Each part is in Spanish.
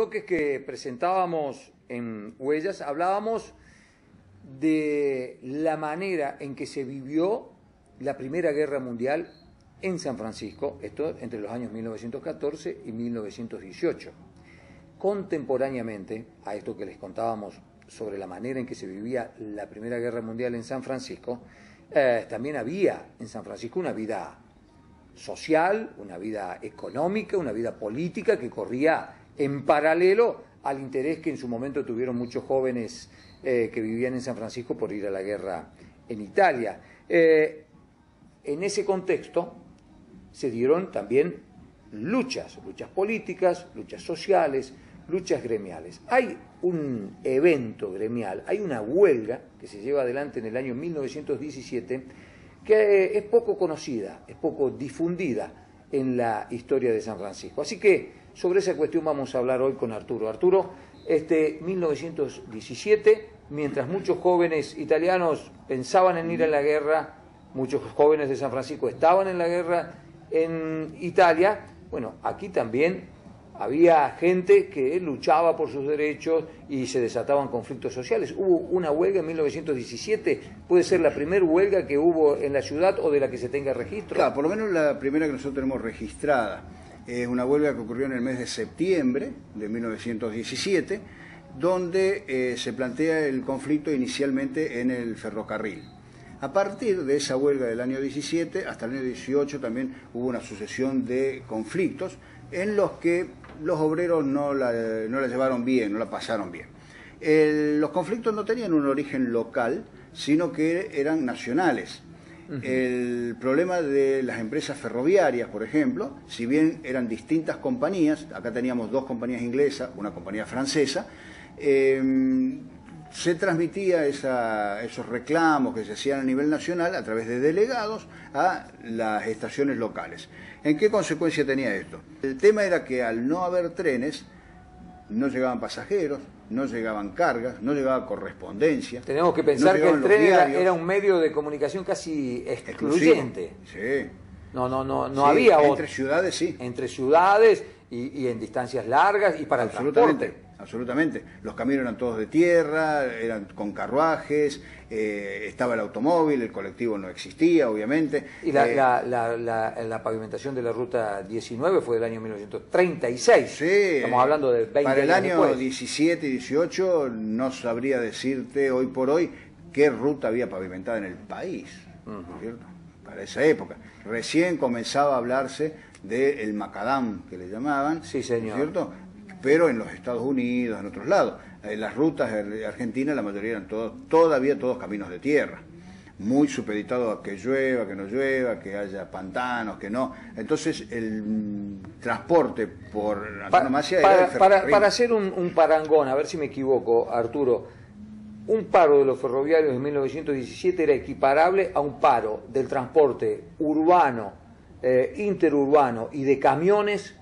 bloques que presentábamos en Huellas hablábamos de la manera en que se vivió la Primera Guerra Mundial en San Francisco, esto entre los años 1914 y 1918. Contemporáneamente a esto que les contábamos sobre la manera en que se vivía la Primera Guerra Mundial en San Francisco, también había en San Francisco una vida social, una vida económica, una vida política que corría en paralelo al interés que en su momento tuvieron muchos jóvenes que vivían en San Francisco por ir a la guerra en Italia. En ese contexto se dieron también luchas políticas, luchas sociales, luchas gremiales. Hay un evento gremial, hay una huelga que se lleva adelante en el año 1917 que es poco conocida, es poco difundida en la historia de San Francisco. Así que sobre esa cuestión vamos a hablar hoy con Arturo. Arturo, 1917, mientras muchos jóvenes italianos pensaban en ir a la guerra, muchos jóvenes de San Francisco estaban en la guerra en Italia, bueno, aquí también había gente que luchaba por sus derechos y se desataban conflictos sociales. Hubo una huelga en 1917, puede ser la primera huelga que hubo en la ciudad o de la que se tenga registro. Claro, por lo menos la primera que nosotros tenemos registrada. Es una huelga que ocurrió en el mes de septiembre de 1917, donde se plantea el conflicto inicialmente en el ferrocarril. A partir de esa huelga del año 17 hasta el año 18 también hubo una sucesión de conflictos en los que los obreros no la llevaron bien, no la pasaron bien. Los conflictos no tenían un origen local, sino que eran nacionales. El problema de las empresas ferroviarias, por ejemplo, si bien eran distintas compañías, acá teníamos dos compañías inglesas, una compañía francesa, se transmitía esos reclamos que se hacían a nivel nacional a través de delegados a las estaciones locales. ¿En qué consecuencia tenía esto? El tema era que al no haber trenes, no llegaban pasajeros, no llegaban cargas, no llegaba correspondencia. Tenemos que pensar que el tren era un medio de comunicación casi excluyente. Sí. No sí, había otro. Entre ciudades, sí. Entre ciudades y en distancias largas y para el transporte. Absolutamente. Los caminos eran todos de tierra, eran con carruajes, estaba el automóvil, el colectivo no existía, obviamente. Y la pavimentación de la ruta 19 fue del año 1936. Sí. Estamos hablando de 20 años para el año después. 17 y 18 no sabría decirte hoy por hoy qué ruta había pavimentada en el país, ¿cierto? Para esa época. Recién comenzaba a hablarse del macadam, que le llamaban, sí, señor. ¿cierto? Pero en los Estados Unidos, en otros lados. Las rutas de Argentina, la mayoría eran todavía todos caminos de tierra, muy supeditado a que llueva, que no llueva, que haya pantanos, que no. Entonces el transporte por antonomasia era el ferrocarril. Para hacer un parangón, a ver si me equivoco, Arturo, un paro de los ferroviarios en 1917 era equiparable a un paro del transporte urbano, interurbano y de camiones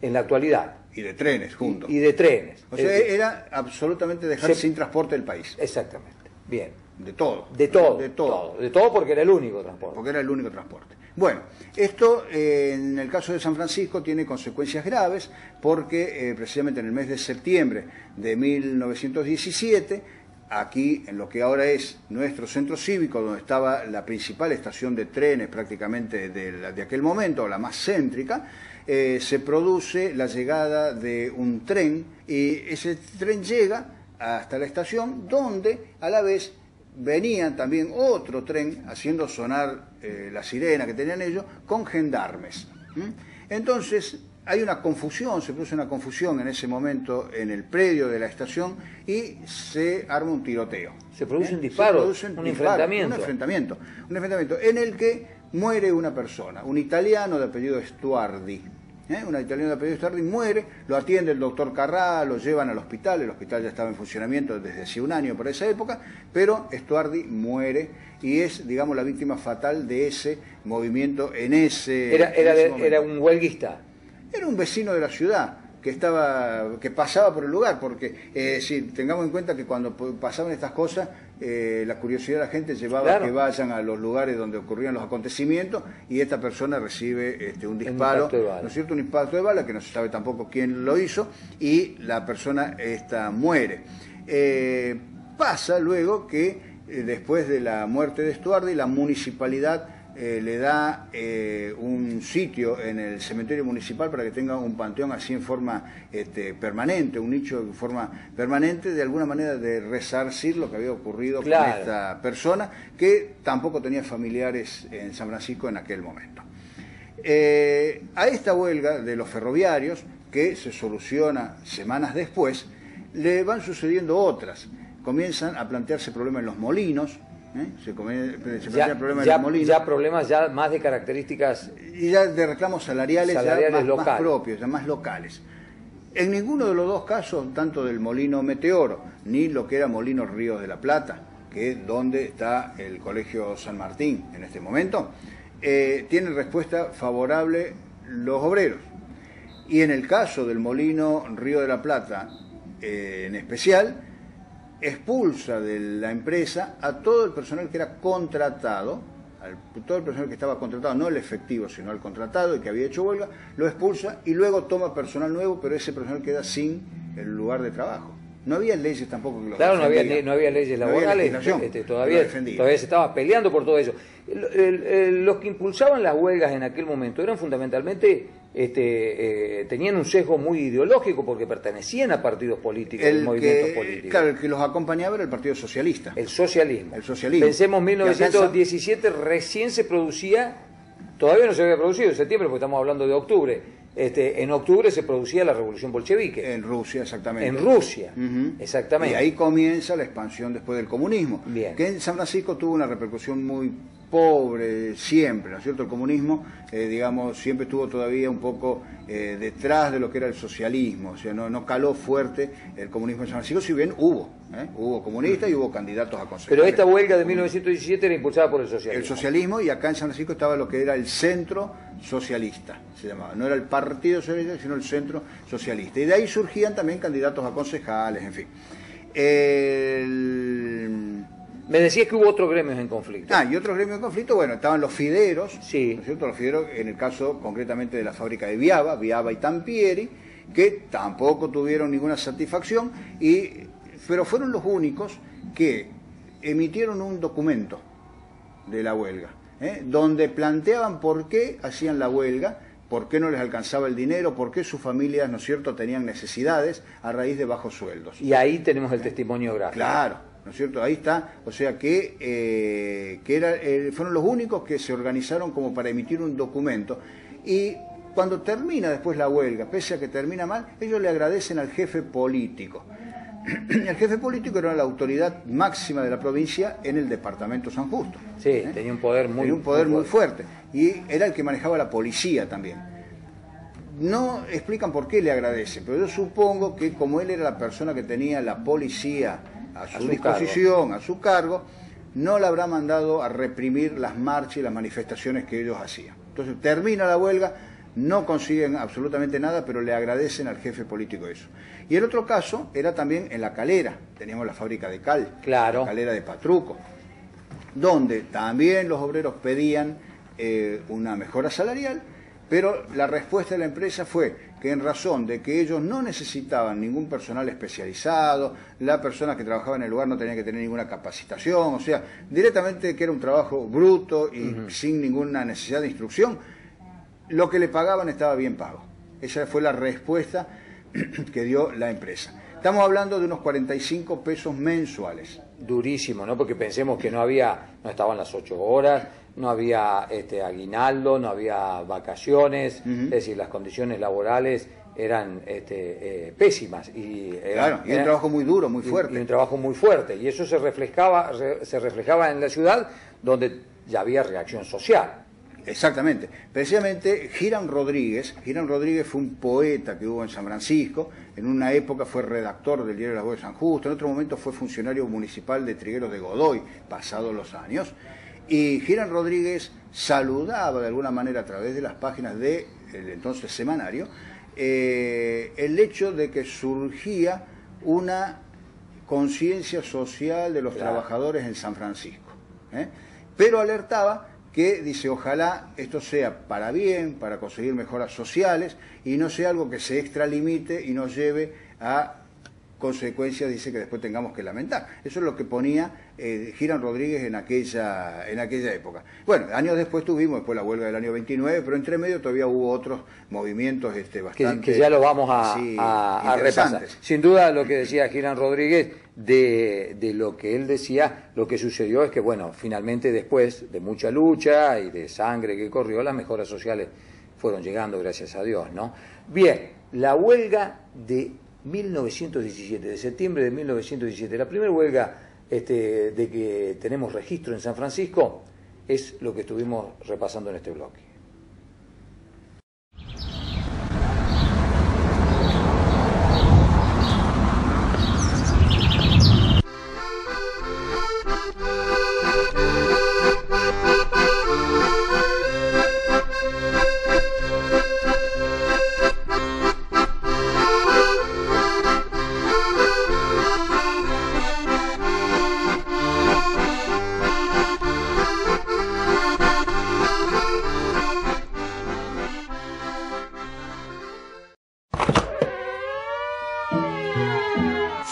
en la actualidad. Y de trenes juntos. Y de trenes. O sea, era absolutamente dejar sin transporte el país. Exactamente. Bien. De todo. De todo porque era el único transporte. Porque era el único transporte. Bueno, esto en el caso de San Francisco tiene consecuencias graves porque precisamente en el mes de septiembre de 1917, aquí en lo que ahora es nuestro centro cívico, donde estaba la principal estación de trenes prácticamente de aquel momento, la más céntrica, se produce la llegada de un tren y ese tren llega hasta la estación donde a la vez venía también otro tren haciendo sonar la sirena que tenían ellos con gendarmes. Entonces hay una confusión, se produce una confusión en ese momento en el predio de la estación y se arma un tiroteo. Se produce un disparo, un enfrentamiento en el que muere una persona, un italiano de apellido Stuardi. Un italiano de apellido Stuardi muere, lo atiende el doctor Carrà, lo llevan al hospital, el hospital ya estaba en funcionamiento desde hace un año por esa época, pero Stuardi muere y es, digamos, la víctima fatal de ese movimiento en ese momento. Era un huelguista. Era un vecino de la ciudad, que pasaba por el lugar, porque si tengamos en cuenta que cuando pasaban estas cosas, la curiosidad de la gente llevaba a que vayan a los lugares donde ocurrían los acontecimientos, y esta persona recibe un disparo, ¿no es cierto? Un impacto de bala, que no se sabe tampoco quién lo hizo, y la persona muere. Pasa luego que después de la muerte de Estuardi, la municipalidad le da un sitio en el cementerio municipal para que tenga un panteón así en forma permanente, un nicho en forma permanente, de alguna manera de resarcir lo que había ocurrido con esta persona, que tampoco tenía familiares en San Francisco en aquel momento. A esta huelga de los ferroviarios, que se soluciona semanas después, le van sucediendo otras. Comienzan a plantearse problemas en los molinos, se plantean problemas en los molinos. Ya problemas ya más de características... Y ya de reclamos salariales ya más propios, ya más locales. En ninguno de los dos casos, tanto del molino Meteoro, ni lo que era molino Ríos de la Plata, que es donde está el Colegio San Martín en este momento, tienen respuesta favorable los obreros. Y en el caso del molino Río de la Plata, en especial, expulsa de la empresa a todo el personal que era contratado, todo el personal que estaba contratado, no el efectivo, sino el contratado y que había hecho huelga, lo expulsa y luego toma personal nuevo, pero ese personal queda sin el lugar de trabajo. No había leyes tampoco que lo defendían. No había leyes laborales, todavía se estaba peleando por todo eso. Los que impulsaban las huelgas en aquel momento eran fundamentalmente, tenían un sesgo muy ideológico porque pertenecían a partidos políticos, movimientos políticos. Claro, el que los acompañaba era el Partido Socialista. El socialismo. El socialismo. Pensemos, 1917 recién se producía, todavía no se había producido en septiembre porque estamos hablando de octubre. En octubre se producía la revolución bolchevique. En Rusia, exactamente. En Rusia, exactamente. Y ahí comienza la expansión después del comunismo. Bien. Que en San Francisco tuvo una repercusión muy pobre siempre, ¿no es cierto? El comunismo, digamos, siempre estuvo todavía un poco detrás de lo que era el socialismo, o sea, no caló fuerte el comunismo en San Francisco, si bien hubo comunistas y hubo candidatos a concejales. Pero esta huelga de 1917 era impulsada por el socialismo. El socialismo, y acá en San Francisco estaba lo que era el centro socialista, se llamaba. No era el partido socialista, sino el centro socialista. Y de ahí surgían también candidatos a concejales, en fin. Me decías que hubo otros gremios en conflicto. Y otros gremios en conflicto, bueno, estaban los fideros, sí. ¿No es cierto? Los fideros, en el caso concretamente de la fábrica de Viaba y Tampieri, que tampoco tuvieron ninguna satisfacción, pero fueron los únicos que emitieron un documento de la huelga, donde planteaban por qué hacían la huelga, por qué no les alcanzaba el dinero, por qué sus familias, ¿no es cierto?, tenían necesidades a raíz de bajos sueldos. Y ahí tenemos el testimonio gráfico. Claro, ¿no es cierto? Ahí está, o sea que fueron los únicos que se organizaron como para emitir un documento, y cuando termina después la huelga, pese a que termina mal, ellos le agradecen al jefe político. El jefe político era la autoridad máxima de la provincia en el departamento San Justo. Sí, tenía un poder muy fuerte. Y era el que manejaba la policía también. No explican por qué le agradece, pero yo supongo que como él era la persona que tenía la policía a su disposición, a su cargo, no le habrá mandado a reprimir las marchas y las manifestaciones que ellos hacían. Entonces termina la huelga, no consiguen absolutamente nada, pero le agradecen al jefe político eso. Y el otro caso era también en La Calera, teníamos la fábrica de cal, claro. La Calera de Patruco, donde también los obreros pedían una mejora salarial, pero la respuesta de la empresa fue que en razón de que ellos no necesitaban ningún personal especializado, la persona que trabajaba en el lugar no tenía que tener ninguna capacitación, o sea, directamente que era un trabajo bruto y sin ninguna necesidad de instrucción, lo que le pagaban estaba bien pago. Esa fue la respuesta que dio la empresa. Estamos hablando de unos 45 pesos mensuales. Durísimo, ¿no? Porque pensemos que no estaban las 8 horas, no había aguinaldo, no había vacaciones, es decir, las condiciones laborales eran pésimas. Claro, y un trabajo muy duro, muy fuerte. Y un trabajo muy fuerte, y eso se reflejaba en la ciudad, donde ya había reacción social. Exactamente. Precisamente Girán Rodríguez fue un poeta que hubo en San Francisco, en una época fue redactor del diario La Voz de San Justo, en otro momento fue funcionario municipal de Trigueros de Godoy, pasados los años, y Girán Rodríguez saludaba de alguna manera a través de las páginas del entonces semanario el hecho de que surgía una conciencia social de los trabajadores en San Francisco, pero alertaba que, dice, ojalá esto sea para bien, para conseguir mejoras sociales, y no sea algo que se extralimite y nos lleve a consecuencias, dice, que después tengamos que lamentar. Eso es lo que ponía Girán Rodríguez en aquella época. Bueno, años después tuvimos la huelga del año 29, pero entre medio todavía hubo otros movimientos bastante... Que ya lo vamos a repasar. Sin duda, lo que decía Girán Rodríguez, de lo que él decía, lo que sucedió es que, bueno, finalmente después de mucha lucha y de sangre que corrió, las mejoras sociales fueron llegando, gracias a Dios, ¿no? Bien, la huelga de 1917, de septiembre de 1917, la primera huelga de que tenemos registro en San Francisco, es lo que estuvimos repasando en este bloque.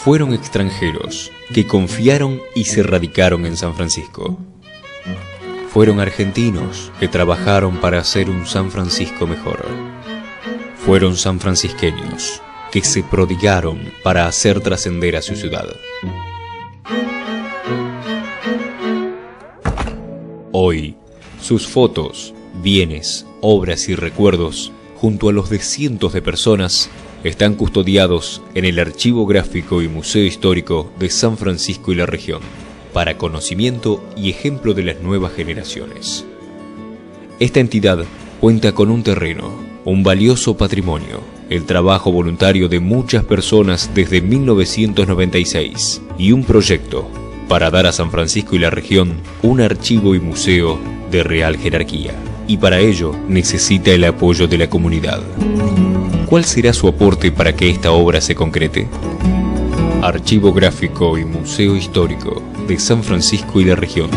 Fueron extranjeros que confiaron y se radicaron en San Francisco. Fueron argentinos que trabajaron para hacer un San Francisco mejor. Fueron sanfrancisqueños que se prodigaron para hacer trascender a su ciudad. Hoy, sus fotos, bienes, obras y recuerdos, junto a los de cientos de personas, están custodiados en el Archivo Gráfico y Museo Histórico de San Francisco y la región, para conocimiento y ejemplo de las nuevas generaciones. Esta entidad cuenta con un terreno, un valioso patrimonio, el trabajo voluntario de muchas personas desde 1996 y un proyecto para dar a San Francisco y la región un archivo y museo de real jerarquía. Y para ello necesita el apoyo de la comunidad. ¿Cuál será su aporte para que esta obra se concrete? Archivo Gráfico y Museo Histórico de San Francisco y la región.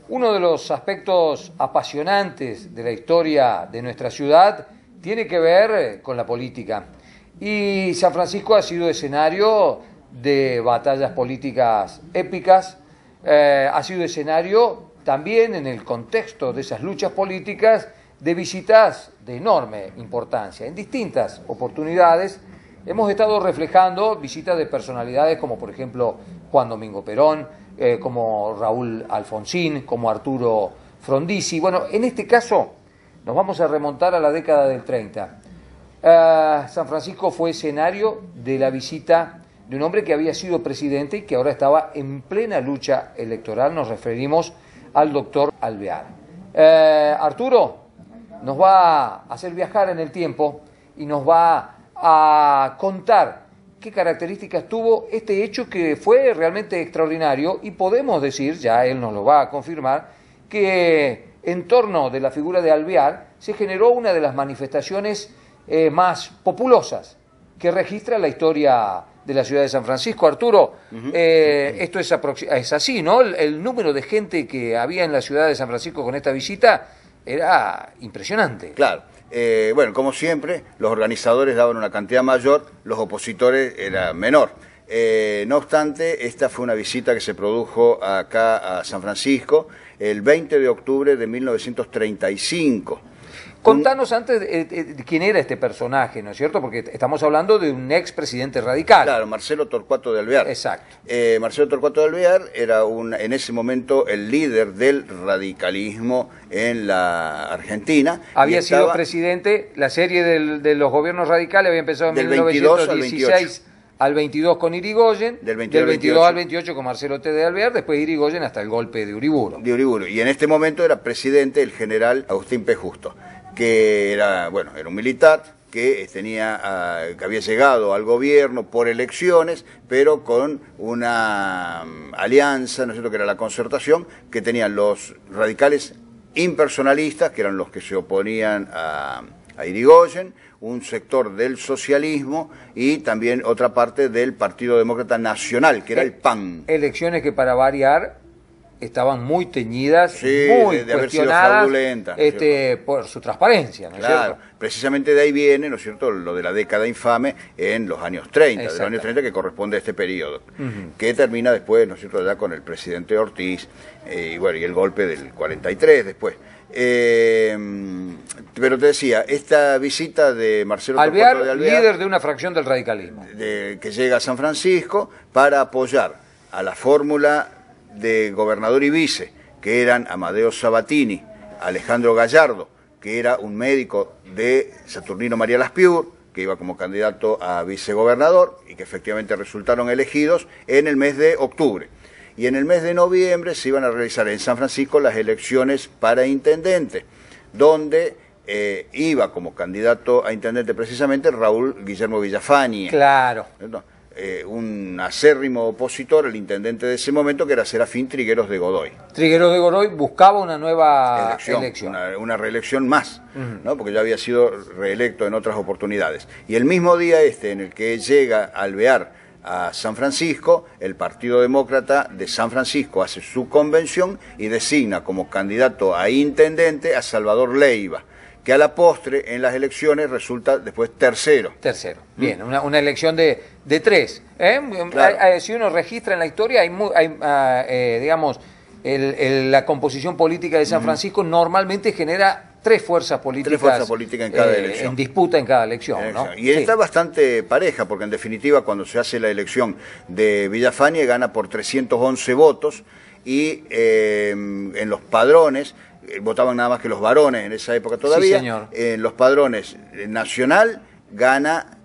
Uno de los aspectos apasionantes de la historia de nuestra ciudad tiene que ver con la política. Y San Francisco ha sido escenario de batallas políticas épicas, ha sido escenario también, en el contexto de esas luchas políticas, de visitas de enorme importancia. En distintas oportunidades hemos estado reflejando visitas de personalidades como, por ejemplo, Juan Domingo Perón, como Raúl Alfonsín, como Arturo Frondizi. Bueno, en este caso nos vamos a remontar a la década del 30. San Francisco fue escenario de la visita de un hombre que había sido presidente y que ahora estaba en plena lucha electoral. Nos referimos al doctor Alvear. Arturo nos va a hacer viajar en el tiempo y nos va a contar qué características tuvo este hecho que fue realmente extraordinario, y podemos decir, ya él nos lo va a confirmar, que en torno de la figura de Alvear se generó una de las manifestaciones más populosas que registra la historia de la ciudad de San Francisco. Arturo, esto es así, ¿no? El número de gente que había en la ciudad de San Francisco con esta visita era impresionante. Claro. Bueno, como siempre, los organizadores daban una cantidad mayor, los opositores era menor. No obstante, esta fue una visita que se produjo acá a San Francisco el 20 de octubre de 1935. Contanos antes quién era este personaje, ¿no es cierto? Porque estamos hablando de un expresidente radical. Claro, Marcelo Torcuato de Alvear. Exacto. Marcelo Torcuato de Alvear era en ese momento el líder del radicalismo en la Argentina. Había sido presidente, la serie de los gobiernos radicales había empezado en 1916 al 22 con Irigoyen, del 22 al 28 con Marcelo T. de Alvear, después Irigoyen hasta el golpe de Uriburu. Y en este momento era presidente el general Agustín P. Justo, que era un militar que que había llegado al gobierno por elecciones, pero con una alianza, ¿no es cierto?, que era la Concertación, que tenían los radicales impersonalistas, que eran los que se oponían a Irigoyen, un sector del socialismo y también otra parte del Partido Demócrata Nacional, que era el PAN. Elecciones que, para variar, estaban muy teñidas, sí, muy de haber sido cuestionadas, fraudulentas, por su transparencia, ¿no es claro, cierto? precisamente de ahí viene, ¿no es cierto?, lo de la década infame en los años 30, de los años 30, que corresponde a este periodo, que termina después, ¿no es cierto?, ya con el presidente Ortiz, y bueno, y el golpe del 43 después. Pero te decía, esta visita de Marcelo Alvear, Torcuato de Alvear, líder de una fracción del radicalismo, que llega a San Francisco para apoyar a la fórmula de gobernador y vice, que eran Amadeo Sabatini, Alejandro Gallardo, que era un médico de Saturnino María Laspiur, que iba como candidato a vicegobernador y que efectivamente resultaron elegidos en el mes de octubre. Y en el mes de noviembre se iban a realizar en San Francisco las elecciones para intendente, donde iba como candidato a intendente precisamente Raúl Guillermo Villafañe. Claro. Un acérrimo opositor, el intendente de ese momento, que era Serafín Trigueros de Godoy. Trigueros de Godoy buscaba una nueva elección. Una reelección más, ¿no? Porque ya había sido reelecto en otras oportunidades. Y el mismo día en el que llega Alvear a San Francisco, el Partido Demócrata de San Francisco hace su convención y designa como candidato a intendente a Salvador Leiva, que a la postre en las elecciones resulta después tercero. Tercero, bien, una elección de tres. Claro. Si uno registra en la historia, digamos, la composición política de San Francisco normalmente genera tres fuerzas políticas en cada elección. En disputa en cada elección, ¿no? Y está bastante pareja, porque en definitiva cuando se hace la elección de Villafañe gana por 311 votos y en los padrones votaban nada más que los varones en esa época todavía. Sí, señor. En los padrones nacional gana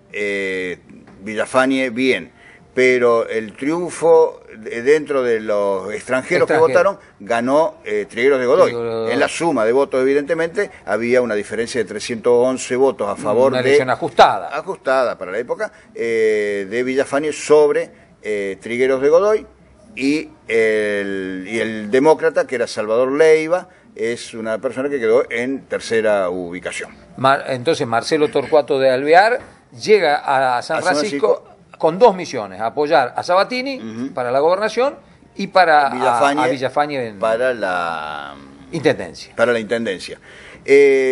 Villafañe bien, pero el triunfo dentro de los extranjeros que votaron ganó Trigueros de Godoy. En la suma de votos, evidentemente, había una diferencia de 311 votos a favor de... Una elección ajustada. Ajustada para la época, de Villafañe sobre Trigueros de Godoy, y el demócrata, que era Salvador Leiva, es una persona que quedó en tercera ubicación. Entonces Marcelo Torcuato de Alvear llega a San Francisco con dos misiones: apoyar a Sabatini para la gobernación y para a Villafañe para la intendencia. Para la intendencia.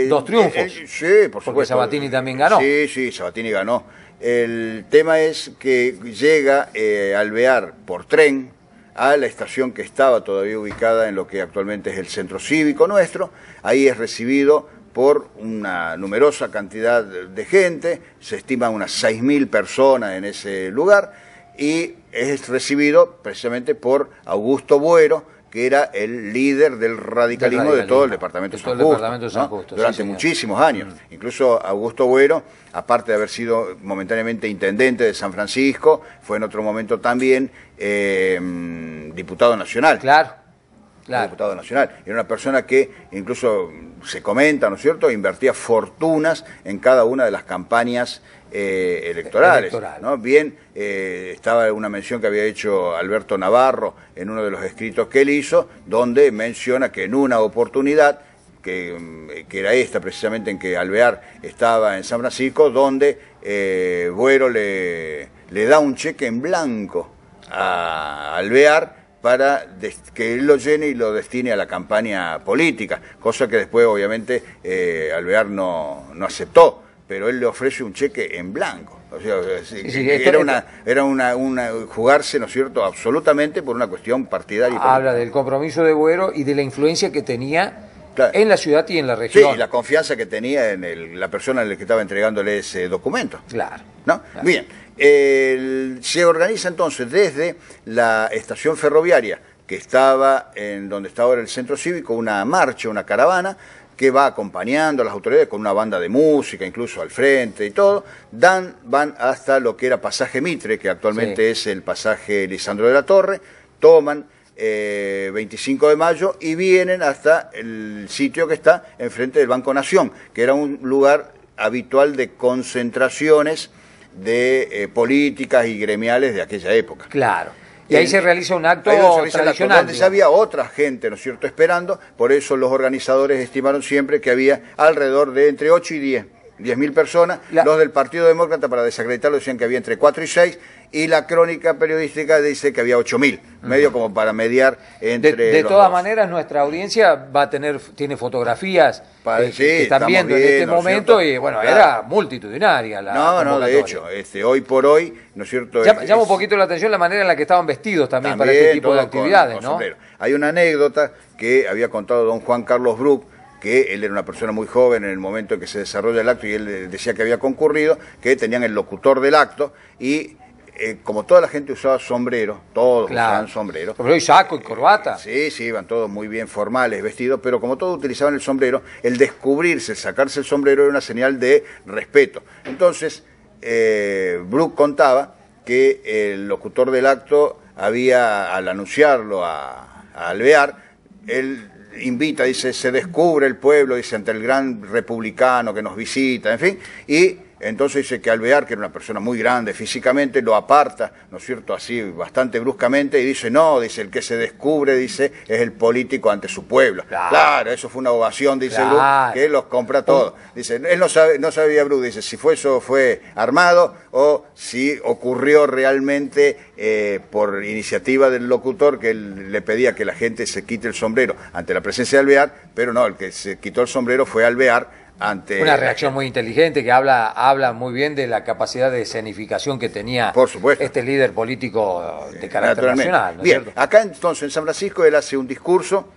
Dos triunfos. Sí, por supuesto. Porque Sabatini también ganó. Sí, Sabatini ganó. El tema es que llega Alvear por tren a la estación que estaba todavía ubicada en lo que actualmente es el centro cívico nuestro. Ahí es recibido por una numerosa cantidad de gente, se estiman unas 6.000 personas en ese lugar, y es recibido precisamente por Augusto Buero, que era el líder del radicalismo de todo el departamento de San Justo, durante muchísimos años. Incluso Augusto Buero, aparte de haber sido momentáneamente intendente de San Francisco, fue en otro momento también diputado nacional. Claro. Diputado nacional. Era una persona que incluso se comenta, ¿no es cierto?, invertía fortunas en cada una de las campañas electorales. ¿No? Bien, estaba una mención que había hecho Alberto Navarro en uno de los escritos que él hizo, donde menciona que en una oportunidad, que era esta precisamente en que Alvear estaba en San Francisco, donde Buero le da un cheque en blanco a Alvear para que él lo llene y lo destine a la campaña política, cosa que después obviamente Alvear no aceptó, pero él le ofrece un cheque en blanco. O sea, era una jugarse, ¿no es cierto?, absolutamente por una cuestión partidaria. Habla del compromiso de Buero y de la influencia que tenía en la ciudad y en la región. Sí, la confianza que tenía en la persona en la que estaba entregándole ese documento. Claro. ¿No? Claro. Bien. Se organiza entonces desde la estación ferroviaria, que estaba en donde está ahora el centro cívico, una marcha, una caravana, que va acompañando a las autoridades con una banda de música, incluso al frente y todo. Van hasta lo que era Pasaje Mitre, que actualmente es el Pasaje Lisandro de la Torre, toman 25 de mayo y vienen hasta el sitio que está enfrente del Banco Nación, que era un lugar habitual de concentraciones de políticas y gremiales de aquella época. Claro. Y ahí se realiza un acto tradicional. Donde ya había otra gente, ¿no es cierto?, esperando. Por eso los organizadores estimaron siempre que había alrededor de entre 8 y 10.000 personas. Los del Partido Demócrata, para desacreditarlo, decían que había entre 4 y 6, y la crónica periodística dice que había 8.000, medio como para mediar entre de los todas dos. maneras, nuestra audiencia tiene fotografías Sí, que están viendo en este momento, y bueno, claro, era multitudinaria la convocatoria. De hecho, hoy por hoy, ¿no es cierto? Llama un poquito la atención la manera en la que estaban vestidos también para este tipo de actividades, ¿no? Sombrero. Hay una anécdota que había contado don Juan Carlos Bruc, que él era una persona muy joven en el momento en que se desarrolla el acto, y él decía que había concurrido, que tenían el locutor del acto, y como toda la gente usaba sombrero, todos usaban sombrero. Sombrero y saco y corbata. Sí, iban todos muy bien formales, vestidos, pero como todos utilizaban el sombrero, el descubrirse, el sacarse el sombrero era una señal de respeto. Entonces, Bruc contaba que el locutor del acto había, al anunciarlo a Alvear, él invita, dice, se descubre el pueblo, dice, ante el gran republicano que nos visita, en fin, y entonces dice que Alvear, que era una persona muy grande físicamente, lo aparta, ¿no es cierto?, así bastante bruscamente, y dice, no, dice, el que se descubre, dice, es el político ante su pueblo. Claro, eso fue una ovación, dice Bruc, que los compra todos. Dice, él no sabía Bruc, dice, si eso fue armado o si ocurrió realmente por iniciativa del locutor, que él le pedía que la gente se quite el sombrero ante la presencia de Alvear, pero no, el que se quitó el sombrero fue Alvear. Una reacción muy inteligente que habla muy bien de la capacidad de escenificación que tenía, por supuesto, este líder político de carácter nacional, ¿no es bien, cierto? Acá entonces en San Francisco él hace un discurso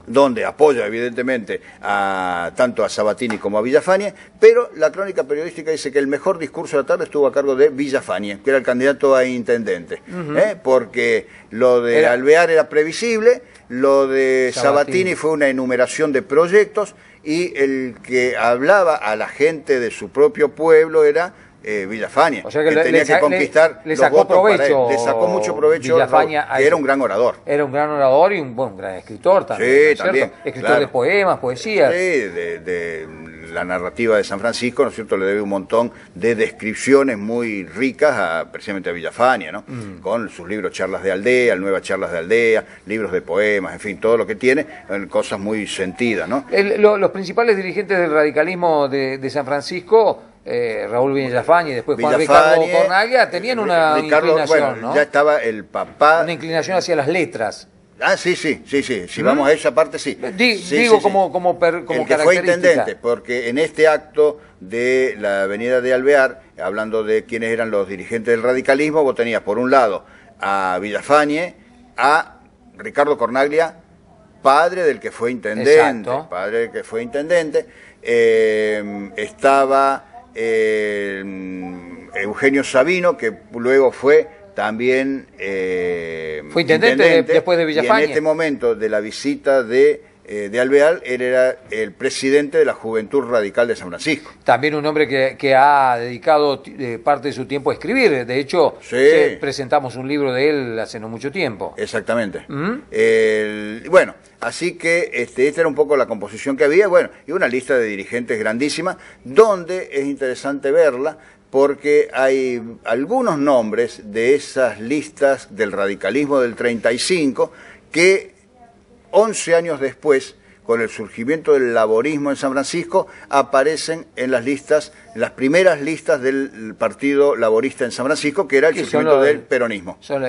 donde apoya evidentemente tanto a Sabatini como a Villafañe, pero la crónica periodística dice que el mejor discurso de la tarde estuvo a cargo de Villafañe, que era el candidato a intendente, porque lo de Alvear era previsible, lo de Sabatini fue una enumeración de proyectos, y el que hablaba a la gente de su propio pueblo era Villafañe, o sea que tenía que conquistar le sacó los votos provecho, para él. Le sacó mucho provecho, que era un gran orador. Era un gran orador y un gran escritor también, sí, también, escritor de poemas, poesías. Sí, de la narrativa de San Francisco, ¿no es cierto?, le debe un montón de descripciones muy ricas precisamente a Villafañe, ¿no? Con sus libros Charlas de Aldea, Nuevas Charlas de Aldea, libros de poemas, en fin, todo lo que tiene, cosas muy sentidas, ¿no? Los principales dirigentes del radicalismo de San Francisco, Raúl Villafañe y después Juan Ricardo Cornaglia, tenían una inclinación, bueno, ¿no? Ya estaba el papá. Una inclinación hacia las letras. Sí. Si vamos a esa parte, sí. Digo, como el que fue intendente, porque en este acto de la avenida de Alvear, hablando de quiénes eran los dirigentes del radicalismo, vos tenías por un lado a Villafañe, a Ricardo Cornaglia, padre del que fue intendente. Exacto. Padre del que fue intendente. Estaba Eugenio Sabino, que luego fue también fue intendente después de Villafañe. Y en este momento de la visita de Alvear, él era el presidente de la Juventud Radical de San Francisco. También un hombre que ha dedicado parte de su tiempo a escribir. De hecho, presentamos un libro de él hace no mucho tiempo. Exactamente. Bueno, así que esta era un poco la composición que había, bueno, y una lista de dirigentes grandísima, donde es interesante verla, porque hay algunos nombres de esas listas del radicalismo del 35 que 11 años después, con el surgimiento del laborismo en San Francisco, aparecen en las listas, en las primeras listas del Partido Laborista en San Francisco, que era el surgimiento del peronismo. Son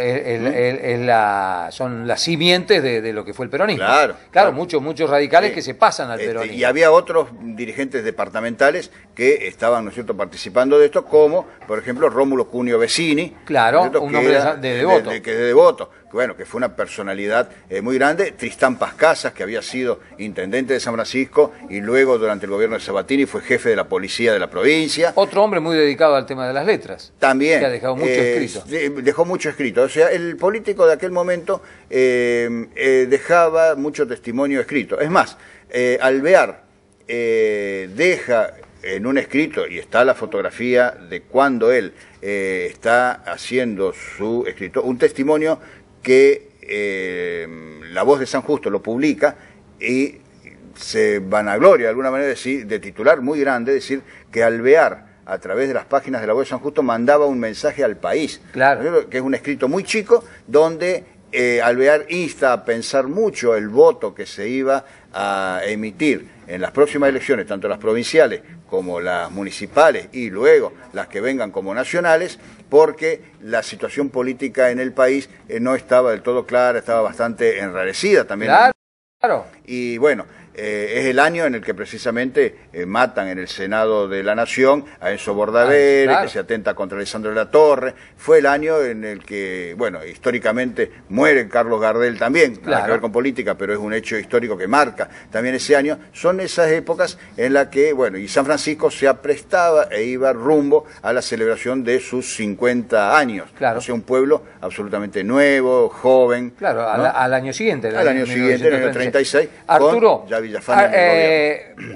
las simientes de lo que fue el peronismo. Claro. Muchos radicales que se pasan al peronismo. Y había otros dirigentes departamentales que estaban, ¿no es cierto?, participando de esto, como, por ejemplo, Rómulo Cunio Vecini. Claro, un hombre de Devoto. Que es de Devoto. Bueno, que fue una personalidad muy grande. Tristán Pascasas, que había sido intendente de San Francisco y luego durante el gobierno de Sabatini fue jefe de la policía de la provincia. Otro hombre muy dedicado al tema de las letras. También. Que ha dejado mucho escrito. Dejó mucho escrito. O sea, el político de aquel momento dejaba mucho testimonio escrito. Es más, Alvear deja en un escrito, y está la fotografía de cuando él está haciendo su escrito, un testimonio que La Voz de San Justo lo publica y se vanagloria de alguna manera de titular muy grande, decir que Alvear a través de las páginas de la web de San Justo, mandaba un mensaje al país, claro, que es un escrito muy chico, donde Alvear insta a pensar mucho el voto que se iba a emitir en las próximas elecciones, tanto las provinciales como las municipales y luego las que vengan como nacionales, porque la situación política en el país no estaba del todo clara, estaba bastante enrarecida también. Claro. Y bueno, es el año en el que precisamente matan en el Senado de la Nación a Enzo Bordavere, claro, que se atenta contra Alessandro de la Torre. Fue el año en el que, bueno, históricamente muere Carlos Gardel también, claro, nada que ver con política, pero es un hecho histórico que marca también ese año. Son esas épocas en las que, bueno, y San Francisco se aprestaba e iba rumbo a la celebración de sus 50 años. Claro. O sea, un pueblo absolutamente nuevo, joven. Claro, ¿no? Al año siguiente. Al año siguiente, en el año 36. Arturo,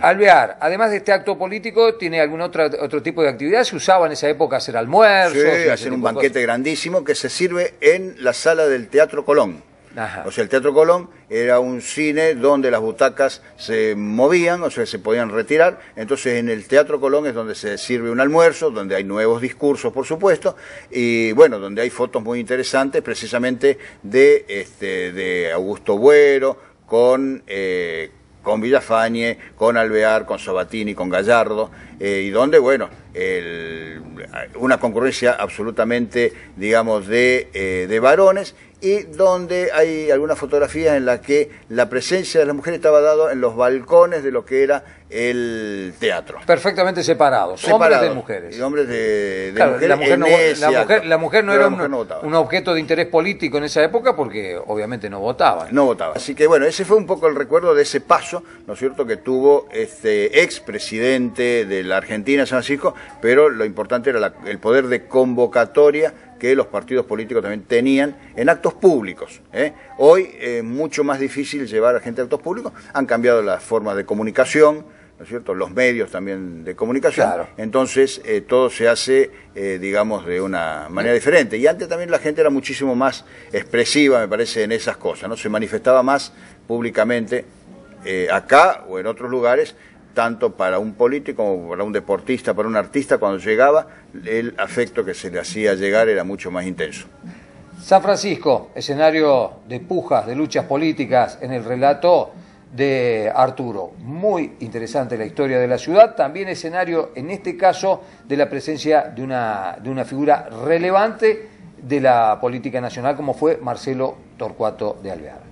Alvear, además de este acto político, ¿tiene algún otro tipo de actividad? ¿Se usaba en esa época hacer almuerzos? Sí, hacer un banquete grandísimo que se sirve en la sala del Teatro Colón. Ajá. O sea, el Teatro Colón era un cine donde las butacas se movían, o sea, se podían retirar. Entonces, en el Teatro Colón es donde se sirve un almuerzo, donde hay nuevos discursos, por supuesto, y bueno, donde hay fotos muy interesantes, precisamente de Augusto Buero, con Villafañe, con Alvear, con Sabatini, con Gallardo, y donde, bueno, una concurrencia absolutamente, digamos, de varones, y donde hay algunas fotografías en las que la presencia de las mujeres estaba dada en los balcones de lo que era el teatro. Perfectamente separados, hombres de mujeres. Y hombres de claro, mujeres. La mujer no era un objeto de interés político en esa época porque obviamente no votaban. No votaba. Así que bueno, ese fue un poco el recuerdo de ese paso, ¿no es cierto?, que tuvo este expresidente de la Argentina, San Francisco, pero lo importante era el poder de convocatoria que los partidos políticos también tenían en actos públicos. Hoy es mucho más difícil llevar a gente a actos públicos, han cambiado las formas de comunicación, ¿no es cierto?, los medios también de comunicación, claro. Entonces todo se hace, digamos, de una manera diferente. Y antes también la gente era muchísimo más expresiva, me parece, en esas cosas, ¿no? Se manifestaba más públicamente acá o en otros lugares, tanto para un político como para un deportista, para un artista, cuando llegaba, el afecto que se le hacía llegar era mucho más intenso. San Francisco, escenario de pujas, de luchas políticas en el relato de Arturo. Muy interesante la historia de la ciudad, también escenario, en este caso, de la presencia de una figura relevante de la política nacional como fue Marcelo Torcuato de Alvear.